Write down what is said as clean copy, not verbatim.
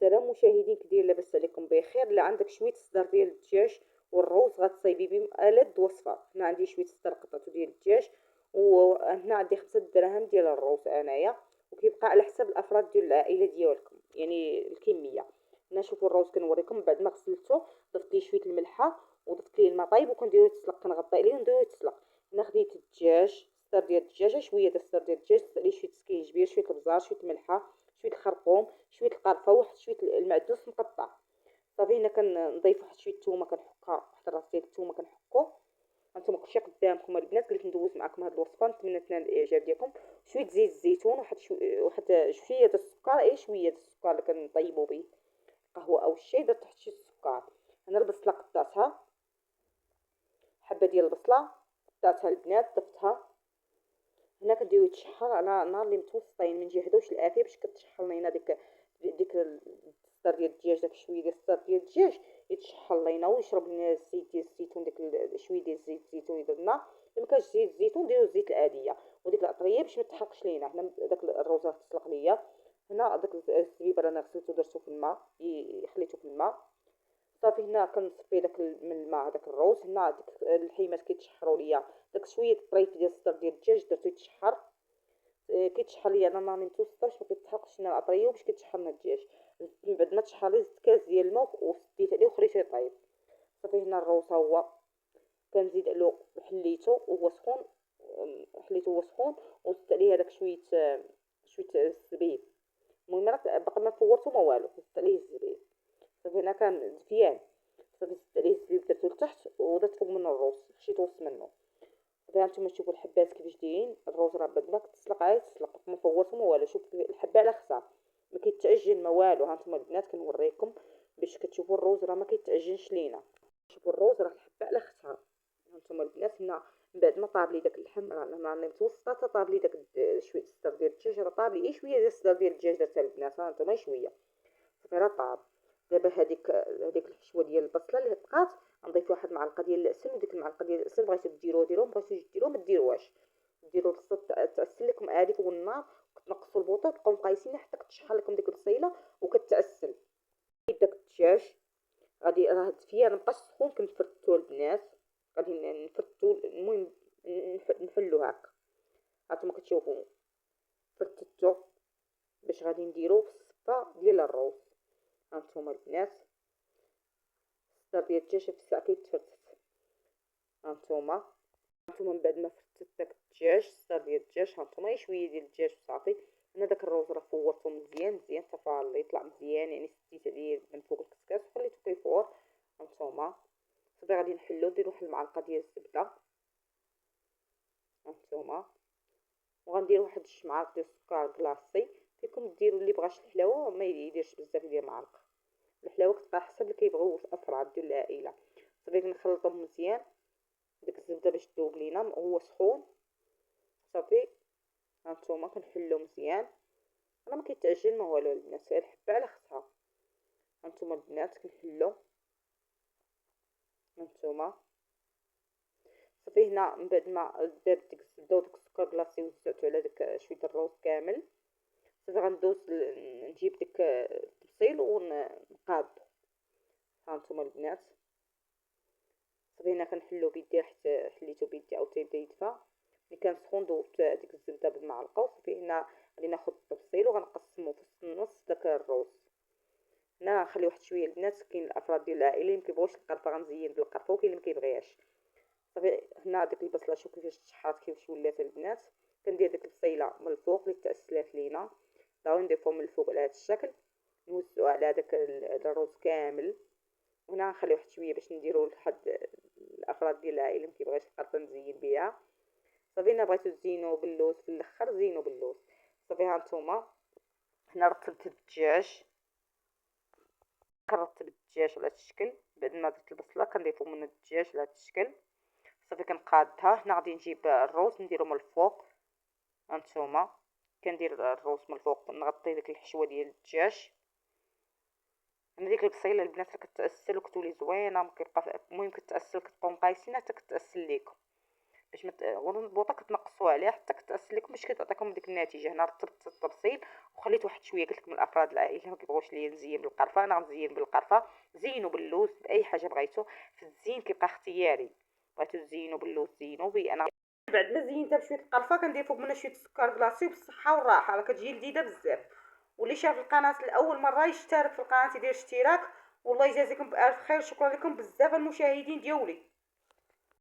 السلام مشاهدين، كدير لاباس عليكم بخير؟ لا عندك شويه صدر ديال الدجاج والروز غتصايبي بهم ألذ وصفه. هنا عندي شويه صدر قطعته ديال الدجاج، وهنا عندي 5 دراهم ديال الروز انايا، وكيبقى على حسب الافراد ديال العائله ديالكم يعني الكميه. هنا شوفوا الروز كنوريكم بعد ما غسلته، ضفت ليه شويه الملحه وضفت ليه الماء طايب وكنديرو يتسلق، كنغطي عليه ونديرو يتسلق. هنا خديت الدجاج، صدر ديال الدجاجه، شويه ديال الصدر ديال الدجاج، درت عليه شويه سكينجبير، شويه البزار، شويه الملحه، شويه الخرقوم، شويه القرفه، وواحد شويه المعدوس مقطع. صافي هنا كنضيف واحد شويه الثومه، كنحكها واحد راس ديال الثومه كنحكو. هانتوما كلشي قدامكم البنات، قلت ندوز معكم هاد الوصفه، نتمنى تنال الاعجاب ديالكم. شويه زيت الزيتون، واحد شويه د السكر، شويه د السكر اللي كنطيبوا به قهوه او الشاي، درت واحد شويه السكر. هنا البصله قطعتها، حبه ديال البصله قطعتها البنات ضفتها. هنا كنديرو يتشحر على نار اللي متوسطين، ما نجهدوش الافيه باش كتشحر لينا ديك الصدر ديال الدجاج، داك شويه ديال الصدر ديال الدجاج يتشحر لينا ويشرب لينا الزيت ديال الزيتون، شويه ديال زيت الزيتون اللي درنا. الا مكانش زيت الزيتون ديروا الزيت العاديه، وديك العطريه باش ما تحرقش لينا. هنا داك الروز راه تسلق ليا. هنا داك الزبيب راه غسلته درتو في الماء، خليته في الماء. صافي هنا كنصفي داك من الماء هذاك الروز. هنا ديك الحيمات كيتشحروا ليا، داك شويه الطريف ديال الصدر ديال الدجاج درتو يتشحر. كيتشحر ليا على نار متوسطه باش ما كيتحرقش لنا العطريه وباش كيتشحر لنا الدجاج. من بعد ما تشحر لي زدت كاس ديال الماء وسديت عليه وخليته يطيب. صافي هنا الروز ها هو كنزيد له، حليته وهو سخون، حليته وهو سخون وزدت عليه هذاك شويه الزبيب. المهم راه باقي ما فورته ما والو، زدت عليه الزبيب. صافي هنا كان مزيان. صافي زدت عليه الزبيب درتو لتحت ودرت فوق منه الروز، خشيت وسط منه. صافي هانتوما شوفوا الحبات كيفاش دايرين. الروز راه بعد ما كتسلق عاد تسلق، ما فورتو ما والو. شوف الحبه على خصها، ما كيتعجن ما والو. هانتوما البنات كنوريكم باش كتشوفوا الروز راه ما كيتعجنش لينا. شوفوا الروز راه الحبه على خصها. هانتوما البنات هنا من بعد ما طاب لي داك اللحم، راه متوسطه حتى طاب لي داك شويه الصدر ديال الدجاج، راه طاب لي شويه ديال الصدر ديال الدجاج درتها البنات، هانتوما شويه. صافي راه طاب. دابا هذيك الحشوه ديال البصله اللي بقات غنضيف واحد المعلقه ديال العسل، وديك المعلقه ديال العسل بغيتو ديروا، مبغيتوش ديروا ما ديروهاش. ديروا البصله تعسل لكم عادي فوق النار، وكتنقصوا البوطه تبقاو مقايسين حتى كتشحر لكم ديك البصيله وكتعسل. داك الدجاج غادي راه الدفيه راه مابقاش سخون، كنفردو البنات، غادي نفردو. المهم نحلو هكا. هانتوما كتشوفوا فردتو باش غادي نديرو في الصفه ديال الروز. هانتوما البنات الصدر ديال الدجاج في الساعه كيتفرفت. هانتوما من بعد ما فرتت داك الدجاج، الصدر ديال الدجاج، هانتوما شويه ديال الدجاج وصافي. انا داك الروز راه فورته مزيان مزيان تفار يطلع مزيان، يعني سديت عليه من فوق الكسكاس وخليته كيفور. هانتوما صافي غادي نحلو، نديرو واحد المعلقه ديال الزبده. هانتوما وغندير واحد 2 معالق ديال السكر كلاصي. فيكم ديروا اللي بغاش الحلاوه ما يديرش بزاف ديال المعالق. الحلاوه كتبقى حسب اللي كيبغيو الافراد ديال العائله. صافي كنخلطهم مزيان ديك الزبده باش تذوب لينا وهو سخون. صافي هانتوما كنحلو مزيان، راه ما كيتعجن ما والو البنات، غير الحبه على خصها. هانتوما البنات كنحلو. هانتوما صافي هنا من بعد ما دابت ديك الزبده وديك السكر كلاصي وزعتو على داك شويه الروز كامل. صافي غندوز نجيب ديك البصيل ونقادو. هانتوما البنات صافي هنا كنحلو بيدي، حيت حليتو بيدي او تيبدا يدفى. ملي كان سخون ذوبت ديك الزبده بالمعلقه. وصافي هنا غادي ناخذ التبصيل وغنقسمو في النص داك الروز. هنا غنخلي واحد شويه البنات، كاين الافراد ديال العائله اللي مكيبغوش القرفه غنزين بالقرفه، وكاين اللي مكيبغيهاش. صافي هنا ديك البصله شوف كيفاش تشحرات كيفاش ولات البنات. كندير ديك البصيله من الفوق اللي تاسلات لينا، داو نضيفهم من الفوق على هذا الشكل، نوزعو على داك الروز كامل. وهنا غنخلي واحد شويه باش نديرو لحد الافراد ديال العائله اللي مكيبغيش القرفه نزين بها. صافي هنا بغيتو تزينو باللوز في الاخر زينو باللوز. صافي هانتوما هنا رتبت الدجاج، كنرتب الدجاج على هذا الشكل. بعد ما درت البصله كنضيفو من الدجاج على هذا الشكل. صافي كنقادها. هنا غادي نجيب الروز نديرو من الفوق. هانتوما كندير الروز من الفوق، نغطي ديك الحشوه ديال الدجاج. انا ديك البصيله البنات راه كتاسل وكتولي زوينه، ما كيبقى المهم كتاسل، كتبقاو مقايسين حتى كتاسل ليكم. باش البوطه كتنقصوها عليها حتى كتأسس لكم باش كتعطيكم ديك النتيجه. هنا رتبت التبصيل وخليت واحد شويه، قلت لكم الافراد العائله ما كيبغوش ليا نزين بالقرفه، انا غنزين بالقرفه. زينوا باللوز باي حاجه بغيتو، في الزين كيبقى اختياري، بغيتو تزينوا باللوز زينوا بي. انا بعد ما زينتها بشويه القرفه كندير فوق منها شويه السكر كلاصي بالصحه والراحه، راه كتجي لذيذه بزاف. واللي شاف القناه لاول مره يشترك في القناه يدير اشتراك، والله يجازيكم بالف خير. شكرا لكم بزاف المشاهدين ديولي.